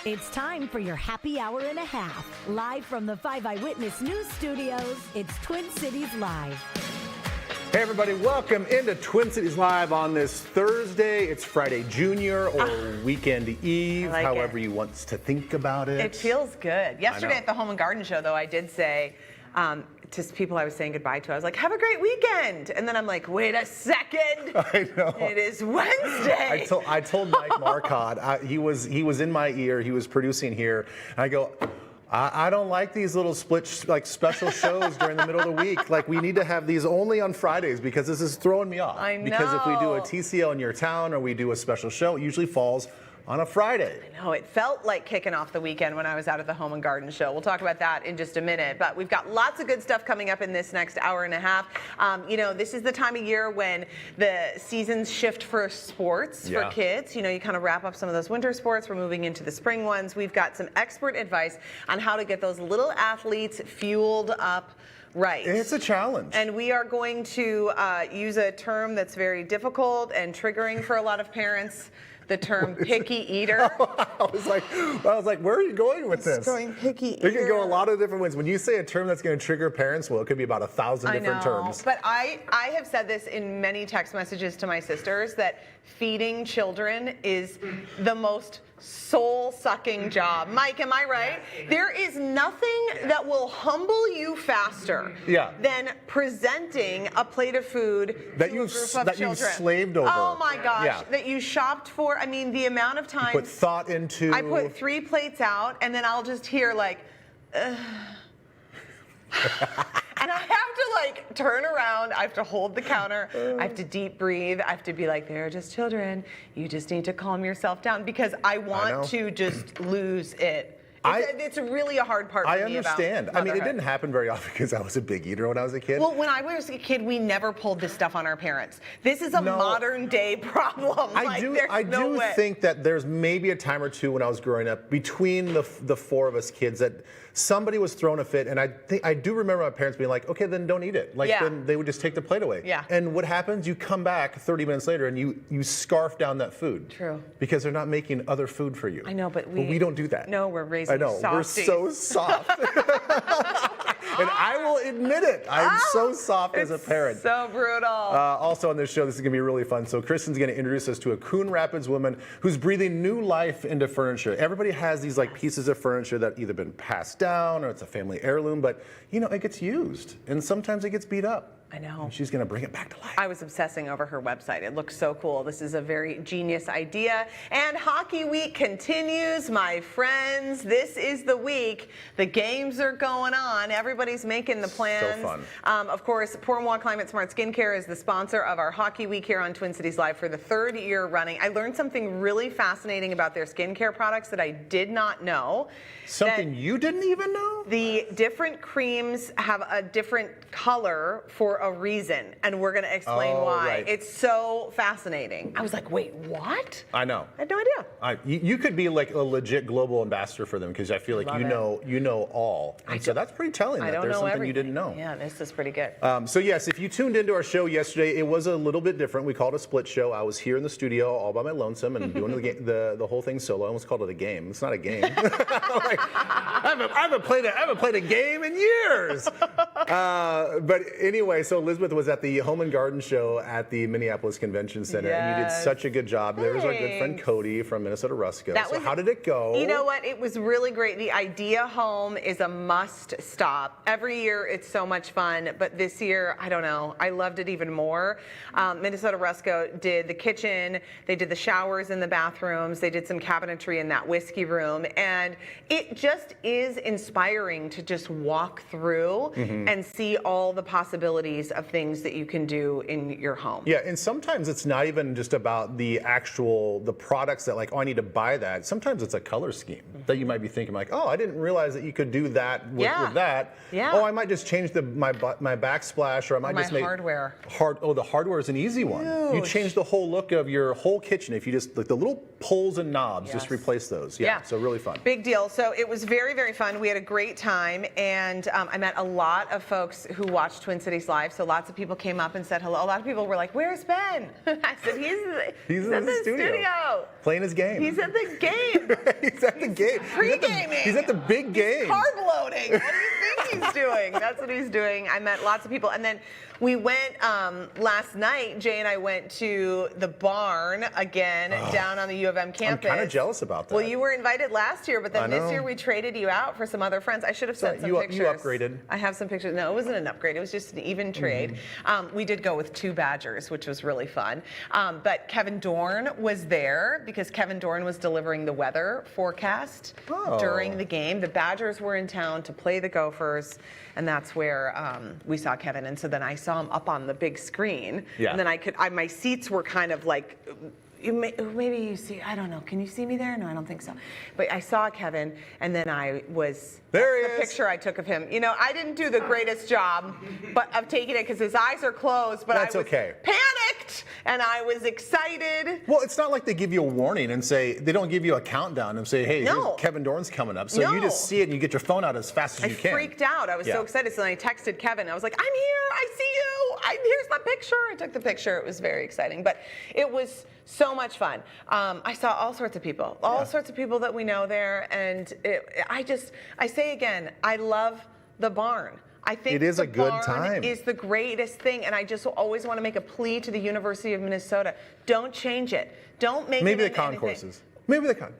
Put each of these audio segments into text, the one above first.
It's time for your happy hour and a half. Live from the 5 Eyewitness News Studios, it's Twin Cities Live. Hey everybody, welcome into Twin Cities Live on this Thursday. It's Friday Junior or Weekend Eve, however you want to think about it. It feels good. Yesterday at the Home and Garden Show, though, I did say to people I was saying goodbye to, I was like, have a great weekend. And then I'm like, wait a second. I know. It is Wednesday. I told Mike Marcotte, he was in my ear, he was producing here, and I go, I don't like these little split, like special shows during the middle of the week. Like, we need to have these only on Fridays because this is throwing me off. I know. Because if we do a TCL in your town or we do a special show, it usually falls on a Friday. I know, it felt like kicking off the weekend when I was out at the Home and Garden Show. We'll talk about that in just a minute, but we've got lots of good stuff coming up in this next hour and a half. You know, this is the time of year when the seasons shift for sports for kids. You know, you kind of wrap up some of those winter sports. We're moving into the spring ones. We've got some expert advice on how to get those little athletes fueled up right. It's a challenge. And we are going to use a term that's very difficult and triggering for a lot of parents. The term picky eater. I was like, where are you going with this? Going picky eater. It can go a lot of different ways. When you say a term that's going to trigger parents, well, it could be about 1,000 different terms. But I have said this in many text messages to my sisters that feeding children is the most soul-sucking job. Mike, am I right? There is nothing that will humble you faster than presenting a plate of food that to a group of children. You've slaved over. Oh my gosh, that you shopped for. I mean, the amount of times you put thought into. I put 3 plates out, and then I'll just hear like, and I have to like turn around, I have to hold the counter, I have to deep breathe, I have to be like, they're just children, you just need to calm yourself down, because I want to just lose it. It's really a hard part for me. I understand. I mean, it didn't happen very often because I was a big eater when I was a kid. Well, when I was a kid, we never pulled this stuff on our parents. This is a modern day problem. I do think that there's maybe a time or two when I was growing up between the 4 of us kids that somebody was throwing a fit, and I do remember my parents being like, okay, then don't eat it. Like, then they would just take the plate away. Yeah. And what happens? You come back 30 minutes later and you scarf down that food. True. Because they're not making other food for you. I know, but we don't do that. No, we're raising softies. We're so soft. And I will admit it. I'm so soft as a parent. So brutal. Also on this show, this is going to be really fun. So Kristen's going to introduce us to a Coon Rapids woman who's breathing new life into furniture. Everybody has these like pieces of furniture that either been passed down or it's a family heirloom, but you know, it gets used and sometimes it gets beat up. I know. And she's going to bring it back to life. I was obsessing over her website. It looks so cool. This is a very genius idea. And Hockey Week continues, my friends. This is the week. The games are going on. Everybody's making the plans. So fun. Of course, Pour Moi Climate Smart Skincare is the sponsor of our Hockey Week here on Twin Cities Live for the 3rd year running. I learned something really fascinating about their skincare products that I did not know. Something you didn't even know? The different creams have a different color for a reason, and we're going to explain why. Right. It's so fascinating. I was like, wait, what? I know. I had no idea. You could be like a legit global ambassador for them because I feel like you know all. And so that's pretty telling that there's something you didn't know. Yeah, this is pretty good. So yes, if you tuned into our show yesterday, it was a little bit different. We called it a split show. I was here in the studio all by my lonesome and doing the whole thing solo. I almost called it a game. It's not a game. I haven't played a game in years. But anyway, so Elizabeth was at the Home and Garden Show at the Minneapolis Convention Center, and you did such a good job. There was our good friend Cody from Minnesota Rusco. So how did it go? You know what? It was really great. The Idea Home is a must stop. Every year it's so much fun, but this year, I don't know, I loved it even more. Minnesota Rusco did the kitchen, they did the showers in the bathrooms, they did some cabinetry in that whiskey room, and it just is inspiring to just walk through and see all the possibilities of things that you can do in your home. Yeah, and sometimes it's not even just about the products that like, oh, I need to buy that. Sometimes it's a color scheme that you might be thinking like, oh, I didn't realize that you could do that with that. Yeah. Oh, I might just change my backsplash, or I might just make hardware. The hardware is an easy one. Huge. You change the whole look of your whole kitchen if you just like the little poles and knobs, just replace those. Yeah, so really fun. Big deal. So it was very, very fun. We had a great time, and I met a lot of folks who watch Twin Cities Live Live, so lots of people came up and said hello. A lot of people were like, "Where's Ben?" I said, "He's in the studio. Playing his game. He's at the game. He's at the game. Pre-gaming. He's at the big game. Carb loading. What do you think he's doing?" That's what he's doing. I met lots of people. And then we went last night, Jay and I went to the barn again down on the U of M campus. I'm kind of jealous about that. Well, you were invited last year, but then this year we traded you out for some other friends. I should have sent some pictures. You upgraded. I have some pictures. No, it wasn't an upgrade. It was just an even trade. We did go with 2 Badgers, which was really fun. But Kevin Dorn was there because Kevin Dorn was delivering the weather forecast during the game. The Badgers were in town to play the Gophers, and that's where we saw Kevin. And so then I saw him up on the big screen. Yeah. And then my seats were kind of like, maybe you see, I don't know. Can you see me there? No, I don't think so. But I saw Kevin, and then I was, there he the is. picture I took of him. You know, I didn't do the greatest job of taking it because his eyes are closed, but that's I was okay. Panicked, and I was excited. Well, it's not like they give you a warning and say, they don't give you a countdown and say, hey, here's Kevin Dorn's coming up. So you just see it and you get your phone out as fast as you can. I freaked out. I was so excited. So then I texted Kevin. I was like, I'm here. I see you. Here's my picture. I took the picture. It was very exciting. But it was so much fun. I saw all sorts of people, sorts of people that we know there. And I say again, I love the barn. I think it is a good barn time. Is the greatest thing, and I just always want to make a plea to the University of Minnesota: don't change it. Don't make maybe it the concourses. Maybe the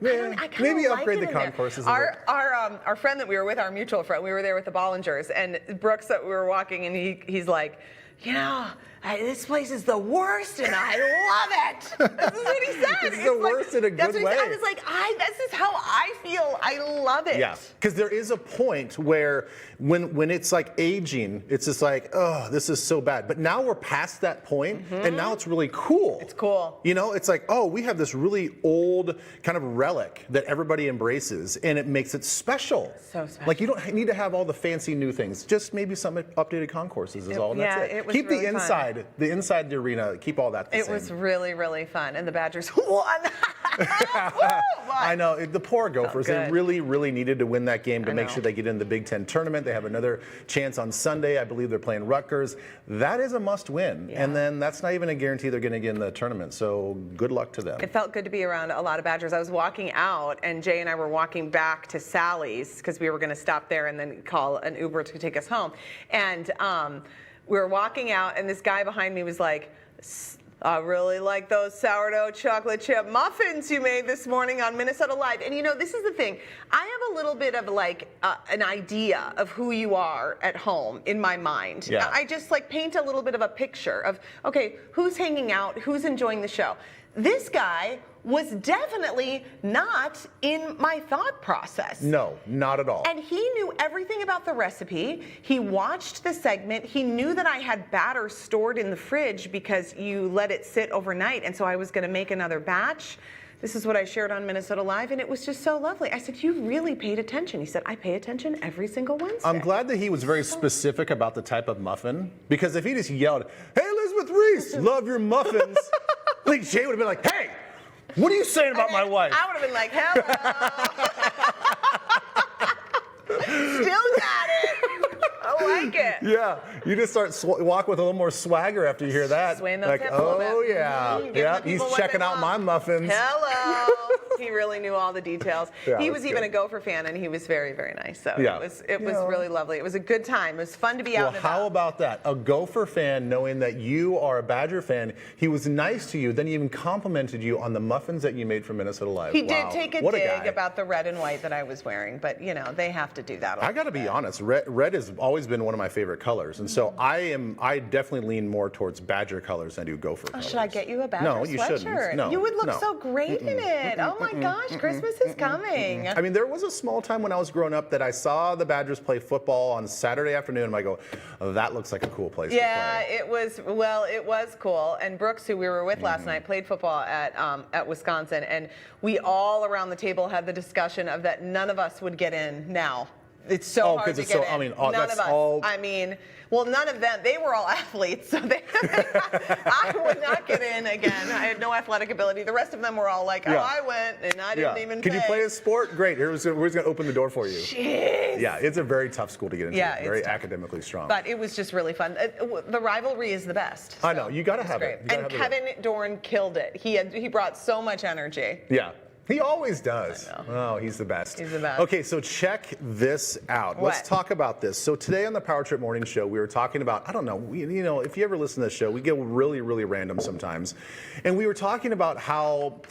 maybe upgrade the concourses. Our friend that we were with, our mutual friend, we were there with the Bollingers, and Brooks that we were walking, and he's like, you know, this place is the worst, and I love it. This is what he said. It's the worst in a good way. I was like, this is how I feel. I love it. Yeah, because there is a point where when it's like aging, it's just like, oh, this is so bad. But now we're past that point, and now it's really cool. It's cool. You know, it's like, oh, we have this really old kind of relic that everybody embraces, and it makes it special. So special. Like, you don't need to have all the fancy new things. Just maybe some updated concourses is all, and that's it. It was keep really the inside, fun. the inside the arena, keep all that the same. It was really, really fun, and the Badgers won. I know, the poor Gophers, they really, really needed to win that game to make sure they get in the Big Ten tournament. They have another chance on Sunday. I believe they're playing Rutgers. That is a must win. Yeah. And then that's not even a guarantee they're going to get in the tournament. So good luck to them. It felt good to be around a lot of Badgers. I was walking out, and Jay and I were walking back to Sally's because we were going to stop there and then call an Uber to take us home. And we were walking out, and this guy behind me was like, I really like those sourdough chocolate chip muffins you made this morning on Minnesota Live. And you know, this is the thing. I have a little bit of like an idea of who you are at home in my mind. Yeah. I just like paint a little bit of a picture of, okay, who's hanging out, who's enjoying the show. This guy was definitely not in my thought process. No, not at all. And he knew everything about the recipe. He watched the segment. He knew that I had batter stored in the fridge because you let it sit overnight. And so I was going to make another batch. This is what I shared on Minnesota Live, and it was just so lovely. I said, you really paid attention. He said, I pay attention every single Wednesday. I'm glad that he was very specific about the type of muffin, because if he just yelled, hey, Elizabeth Reese, love your muffins, like Jay would have been like, hey, what are you saying about my wife? I would have been like, hello. Still got it. I like it. Yeah, you just start walk with a little more swagger after you hear that. Swaying those like, hips a little oh bit. yeah, he's checking out my muffins. Hello. He really knew all the details. Yeah, he was even good. a Gopher fan, and he was very, very nice. So yeah. it was really lovely. It was a good time. It was fun to be out and about. How about that? A Gopher fan, knowing that you are a Badger fan, he was nice to you, then he even complimented you on the muffins that you made for Minnesota Live. He did take a What dig about the red and white that I was wearing, but you know, they have to do that. I got to be honest, red has always been one of my favorite colors, and so I definitely lean more towards Badger colors than I do Gopher colors. Should I get you a Badger sweatshirt? No, you shouldn't. No, you would look so great in it. Oh my gosh, Christmas is coming. I mean, there was a small time when I was growing up that I saw the Badgers play football on Saturday afternoon, and I go, oh, that looks like a cool place to play. Yeah, it was cool. And Brooks, who we were with last night, played football at Wisconsin, and we all around the table had the discussion of that none of us would get in now It's so hard 'cause to it's get so- in. I mean, None that's of us. all- I mean, well, none of them. They were all athletes, so I would not get in again. I had no athletic ability. The rest of them were all like, oh, Yeah. I went and I didn't even Can you pay. play a sport? Great. We're just going to open the door for you. Jeez. Yeah, it's a very tough school to get into. Yeah, Very it's tough. academically strong. But it was just really fun. The rivalry is the best. I know. You got to it's have great. it. You gotta And have it. Kevin Dorn killed it. He brought so much energy. Yeah. He always does. I Oh, he's the best. He's the best. Okay, so check this out. What? Let's talk about this. So today on the Power Trip Morning Show, we were talking about, I don't know, if you ever listen to this show, we get really, really random sometimes. And we were talking about how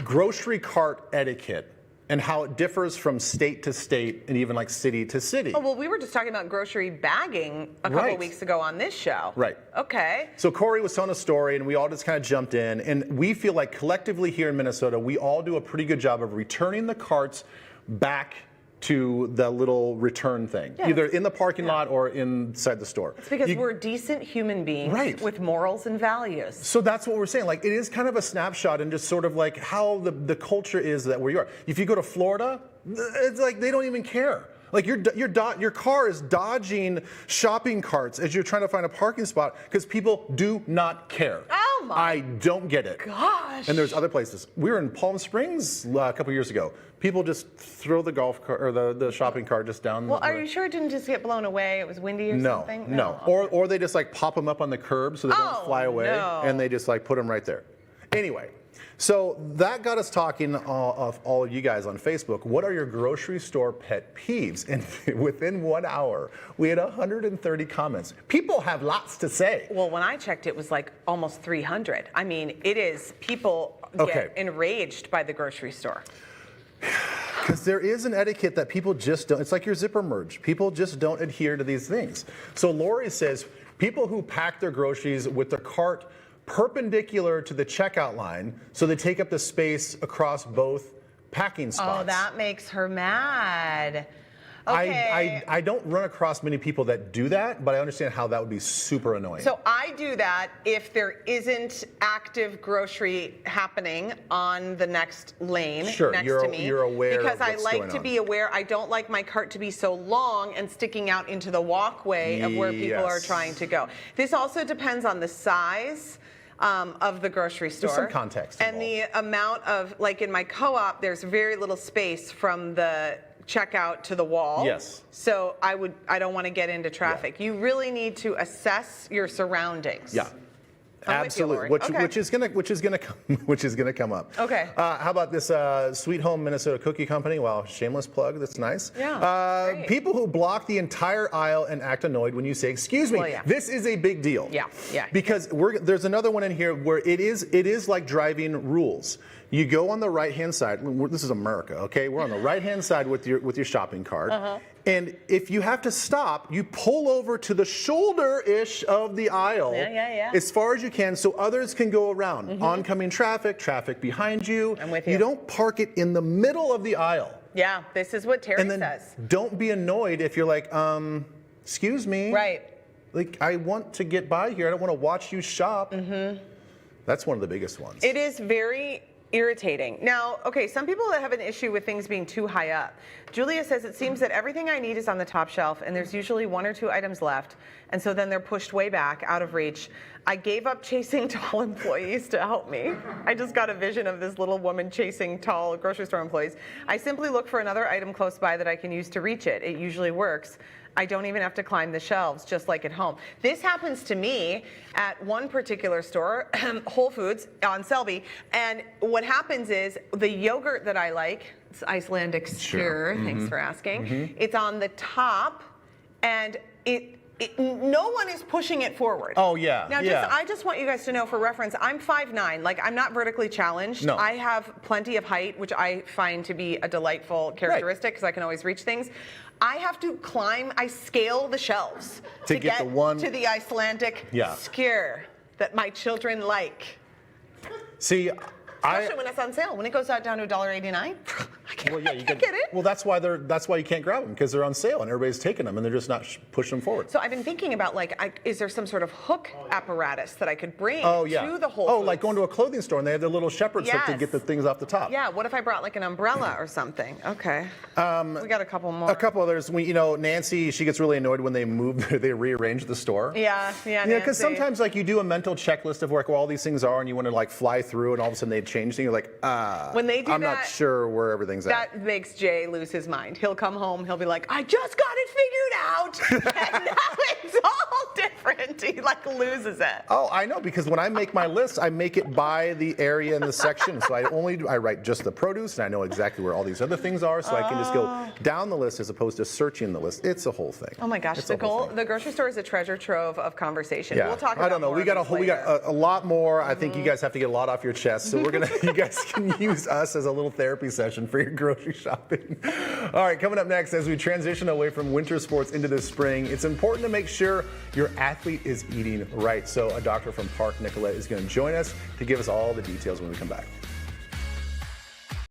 grocery cart etiquette and how it differs from state to state and even like city to city. Oh, well, we were just talking about grocery bagging a couple Right. weeks ago on this show. Right. Okay. So Corey was telling a story, and we all just kind of jumped in, and we feel like collectively here in Minnesota, we all do a pretty good job of returning the carts back to the little return thing, Yeah. either in the parking lot or inside the store. It's because You- we're decent human beings Right. with morals and values. So that's what we're saying. Like, it is kind of a snapshot and just sort of like how the culture is that where you are. If you go to Florida, it's like they don't even care. Like your car is dodging shopping carts as you're trying to find a parking spot because people do not care. Oh my I don't get it. gosh. And there's other places. We were in Palm Springs a couple years ago. People just throw the golf cart or the shopping cart just down. Well, are you sure it didn't just get blown away? It was windy or something? No. Okay. Or they just like pop them up on the curb so they Oh, don't fly away, no. and they just like put them right there. Anyway, so that got us talking of all of you guys on Facebook. What are your grocery store pet peeves? And within 1 hour, we had 130 comments. People have lots to say. Well, when I checked, it was like almost 300. I mean, it is people Okay. get enraged by the grocery store. Because there is an etiquette that people just don't, it's like your zipper merge. People just don't adhere to these things. So Lori says, people who pack their groceries with their cart perpendicular to the checkout line, so they take up the space across both packing spots. Oh, that makes her mad. Okay. I don't run across many people that do that, but I understand how that would be super annoying. So I do that if there isn't active grocery happening on the next lane Sure, next you're- to me. you're aware of because I what's like going to on. be aware. I don't like my cart to be so long and sticking out into the walkway of where people are Yes. trying to go. This also depends on the size of the grocery store. some context And the amount of, like in my co-op, there's very little space from the checkout to the wall. Yes. So I don't want to get into traffic. You really need to assess your surroundings. Yeah. I'm with you, Absolutely, Lori. which Okay. which is gonna come up. Okay. How about this Sweet Home Minnesota Cookie Company? Wow, shameless plug. That's nice. Yeah, great. People who block the entire aisle and act annoyed when you say "excuse me." Well, yeah. This is a big deal. Yeah, yeah. Because there's another one in here where it is like driving rules. You go on the right-hand side. This is America, okay? We're on the right-hand side with your shopping cart. And if you have to stop, you pull over to the shoulder-ish of the aisle Yeah. as far as you can so others can go around. Oncoming traffic behind you. I'm with You you. don't park it in the middle of the aisle. Yeah, this is what Terry And then says. don't be annoyed if you're like, excuse me. Right. Like, I want to get by here. I don't want to watch you shop. That's one of the biggest ones. It is very irritating. Now, okay, some people that have an issue with things being too high up. Julia says it seems that everything I need is on the top shelf and there's usually 1 or 2 items left, and so then they're pushed way back out of reach. I gave up chasing tall employees to help me. I just got a vision of this little woman chasing tall grocery store employees. I simply look for another item close by that I can use to reach it. It usually works. I don't even have to climb the shelves, just like at home. This happens to me at one particular store, Whole Foods on Selby, and what happens is the yogurt that I like, it's Icelandic Skyr, thanks for asking, it's on the top, and no one is pushing it forward. Oh, yeah, Now, yeah. I just want you guys to know for reference, I'm 5'9", like I'm not vertically challenged. No. I have plenty of height, which I find to be a delightful characteristic because I can always reach things. I have to climb, I scale the shelves To get the one- to the Icelandic Yeah. Skyr that my children like. See, Especially when it's on sale. When it goes out down to $1.89, I Well, yeah, you get it. Well, that's why you can't grab them, because they're on sale and everybody's taking them and they're just not pushing them forward. So I've been thinking about is there some sort of hook apparatus that I could bring yeah. to the Whole Oh, Foods? like going to a clothing store and they have their little shepherd's hook to get the things off the top. Yeah. What if I brought like an umbrella or something? Okay. We got a couple more. A couple others. Nancy, she gets really annoyed when they rearrange the store. Yeah. Yeah, because sometimes like you do a mental checklist of where all these things are, and you want to like fly through, and all of a sudden they change things. You're like, when they do I'm not sure where everything's at. That makes Jay lose his mind. He'll come home, he'll be like, I just got it figured out, and now it's all different. He like loses it. Oh, I know, because when I make my list, I make it by the area in the section. So I write just the produce, and I know exactly where all these other things are, so I can just go down the list as opposed to searching the list. It's a whole thing. Oh my gosh, the grocery store is a treasure trove of conversation. Yeah. We'll talk about I don't know. More We got later. a lot more. I think you guys have to get a lot off your chest. So you guys can use us as a little therapy session for your grocery shopping. All right, coming up next, as we transition away from winter sports into the spring, it's important to make sure your athlete is eating right. So a doctor from Park Nicollet is going to join us to give us all the details when we come back.